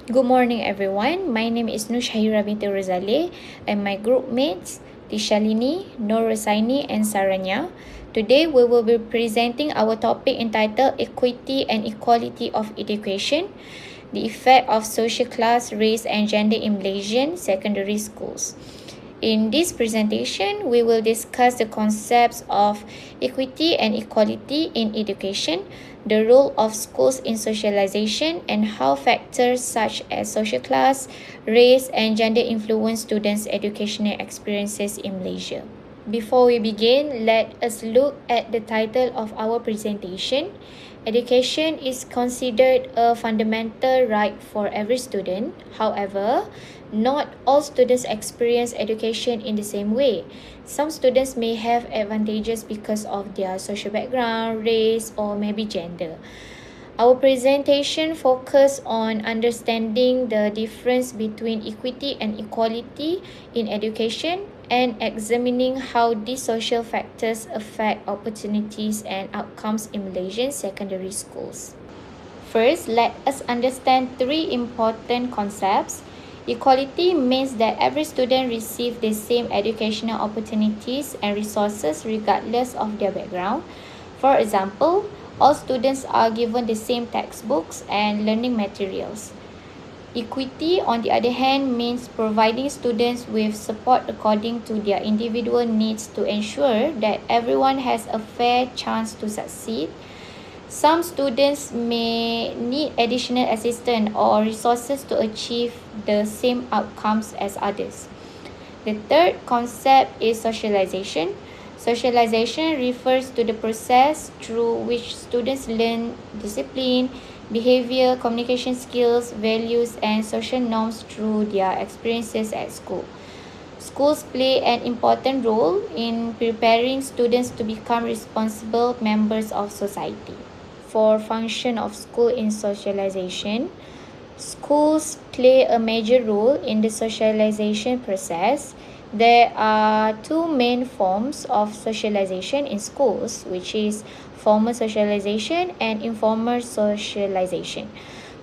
Good morning, everyone. My name is Syahirah Binti Roszaleigh, and my group mates Tishalani, Rosaini, and Saranyavigneswararao. Today, we will be presenting our topic entitled Equity and Equality of Education, the effect of social class, race, and gender in Malaysian secondary schools. In this presentation, we will discuss the concepts of equity and equality in education, the role of schools in socialization, and how factors such as social class, race, and gender influence students' educational experiences in Malaysia. Before we begin, let us look at the title of our presentation. Education is considered a fundamental right for every student. However, not all students experience education in the same way. Some students may have advantages because of their social background, race, or maybe gender. Our presentation focuses on understanding the difference between equity and equality in education and examining how these social factors affect opportunities and outcomes in Malaysian secondary schools. First, let us understand three important concepts. Equality means that every student receives the same educational opportunities and resources regardless of their background. For example, all students are given the same textbooks and learning materials. Equity, on the other hand, means providing students with support according to their individual needs to ensure that everyone has a fair chance to succeed. Some students may need additional assistance or resources to achieve the same outcomes as others. The third concept is socialization. Socialization refers to the process through which students learn discipline, behavior, communication skills, values, and social norms through their experiences at school. Schools play an important role in preparing students to become responsible members of society. For function of school in socialization, schools play a major role in the socialization process. There are two main forms of socialization in schools, which is formal socialization and informal socialization.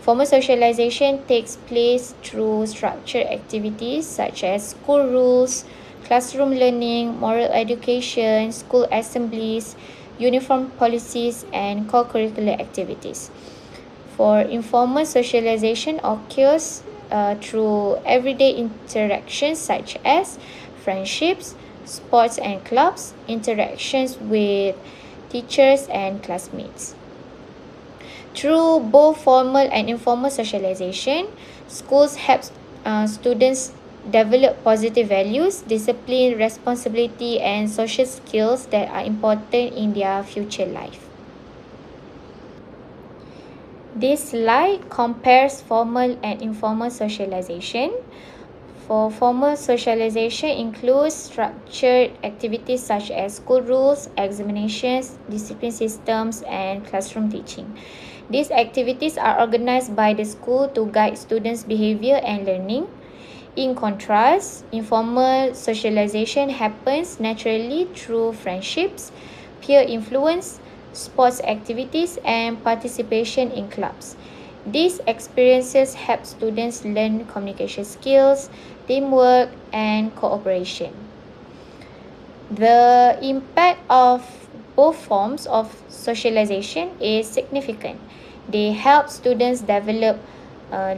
Formal socialization takes place through structured activities such as school rules, classroom learning, moral education, school assemblies, uniform policies, and co-curricular activities. For informal socialization occurs through everyday interactions such as friendships, sports and clubs, interactions with teachers and classmates. Through both formal and informal socialization, schools help students develop positive values, discipline, responsibility, and social skills that are important in their future life. This slide compares formal and informal socialization. For formal socialization includes structured activities such as school rules, examinations, discipline systems, and classroom teaching. These activities are organized by the school to guide students' behavior and learning. In contrast, informal socialization happens naturally through friendships, peer influence, sports activities, and participation in clubs. These experiences help students learn communication skills, teamwork, and cooperation. The impact of both forms of socialization is significant. They help students develop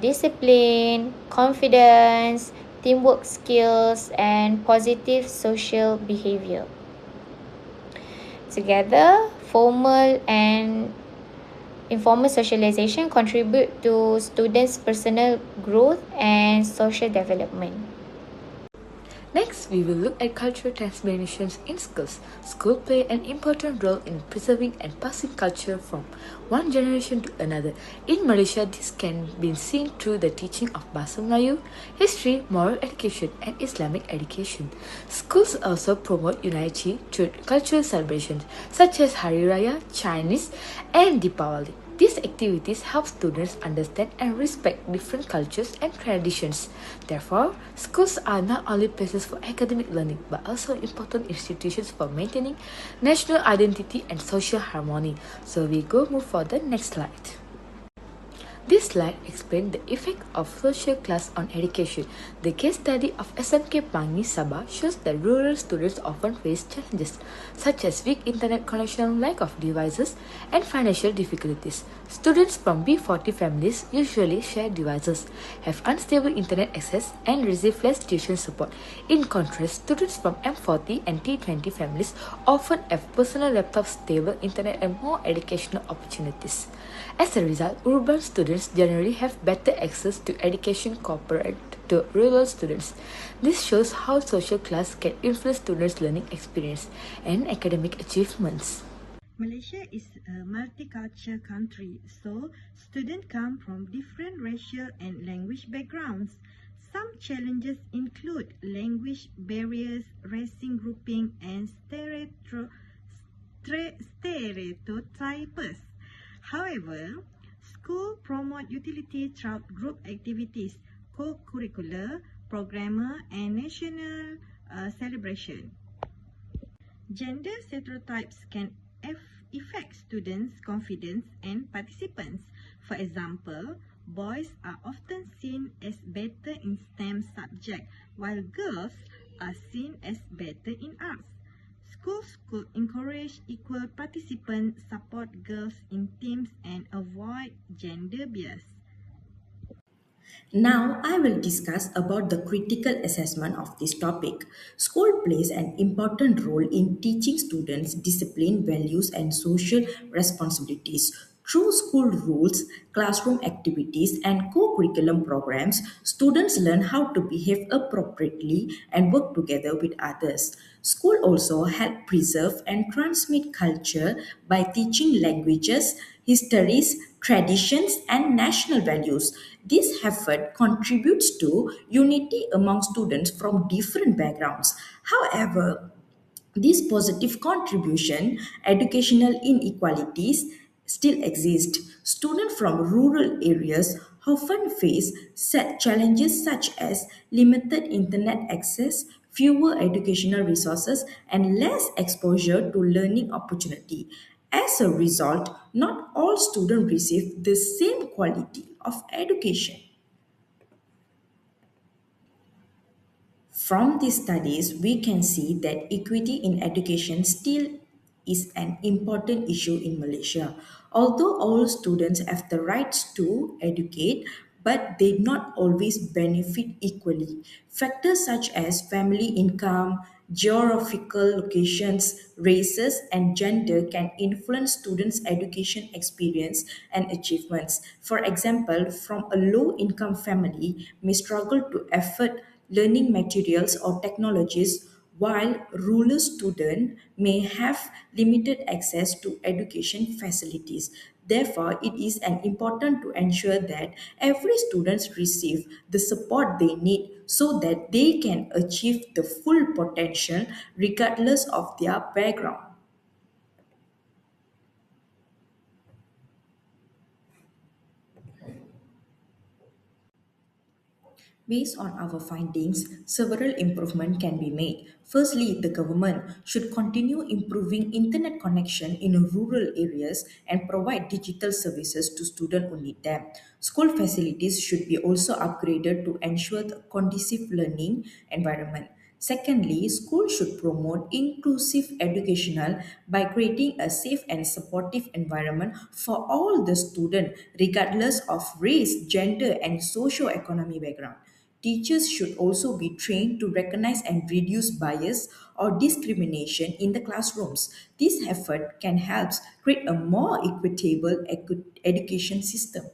discipline, confidence, teamwork skills, and positive social behavior. Together, formal and informal socialization contribute to students' personal growth and social development. Next, we will look at cultural transmissions in schools. Schools play an important role in preserving and passing culture from one generation to another. In Malaysia, this can be seen through the teaching of Bahasa Melayu, history, moral education, and Islamic education. Schools also promote unity through cultural celebrations such as Hari Raya, Chinese, and Deepavali. These activities help students understand and respect different cultures and traditions. Therefore, schools are not only places for academic learning but also important institutions for maintaining national identity and social harmony. So we go move for the next slide. This slide explains the effect of social class on education. The case study of SMK Pangni Sabah shows that rural students often face challenges such as weak internet connection, lack of devices, and financial difficulties. Students from B40 families usually share devices, have unstable internet access, and receive less tuition support. In contrast, students from M40 and T20 families often have personal laptops, stable internet, and more educational opportunities. As a result, urban students generally have better access to education compared to rural students. This shows how social class can influence students' learning experience and academic achievements. Malaysia is a multicultural country, so students come from different racial and language backgrounds. Some challenges include language barriers, racial grouping, and stereotypes. However, school promote utility throughout group activities, co-curricular, programmer, and national celebration. Gender stereotypes can affect students' confidence and participants. For example, boys are often seen as better in STEM subjects, while girls are seen as better in arts. Schools could encourage equal participation, support girls in teams, and avoid gender bias. Now I will discuss about the critical assessment of this topic. School plays an important role in teaching students discipline, values and social responsibilities. Through school rules, classroom activities and co-curriculum programs, students learn how to behave appropriately and work together with others. School also help preserve and transmit culture by teaching languages, histories, traditions, and national values. This effort contributes to unity among students from different backgrounds. However, this positive contribution, educational inequalities still exist. Students from rural areas often face set challenges such as limited internet access, fewer educational resources, and less exposure to learning opportunity. As a result, not all students receive the same quality of education. From these studies, we can see that equity in education still is an important issue in Malaysia. Although all students have the rights to educate, but they not always benefit equally. Factors such as family income, geographical locations, races, and gender can influence students' education experience and achievements. For example, from a low income family may struggle to afford learning materials or technologies, while rural students may have limited access to education facilities. Therefore, it is an important to ensure that every student receive the support they need so that they can achieve the full potential regardless of their background. Based on our findings, several improvements can be made. Firstly, the government should continue improving internet connection in rural areas and provide digital services to students who need them. School facilities should be also upgraded to ensure the conducive learning environment. Secondly, schools should promote inclusive educational by creating a safe and supportive environment for all the students regardless of race, gender and socio-economic background. Teachers should also be trained to recognize and reduce bias or discrimination in the classrooms. This effort can help create a more equitable education system.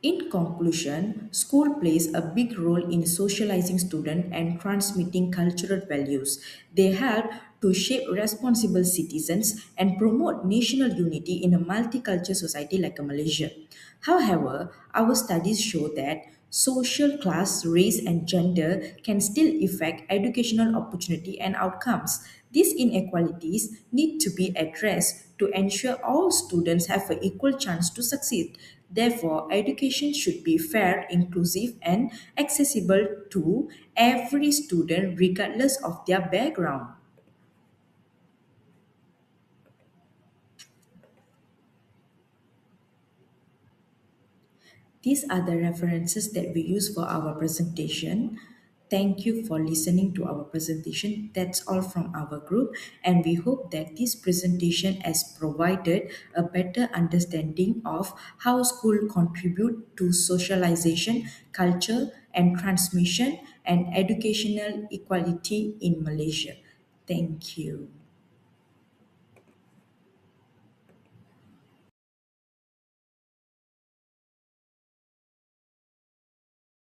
In conclusion, school plays a big role in socializing students and transmitting cultural values. They help to shape responsible citizens and promote national unity in a multicultural society like Malaysia. However, our studies show that social class, race, and gender can still affect educational opportunity and outcomes. These inequalities need to be addressed to ensure all students have an equal chance to succeed. Therefore, education should be fair, inclusive, and accessible to every student regardless of their background. These are the references that we use for our presentation. Thank you for listening to our presentation. That's all from our group, and we hope that this presentation has provided a better understanding of how school contribute to socialization, culture, and transmission and educational equality in Malaysia. Thank you.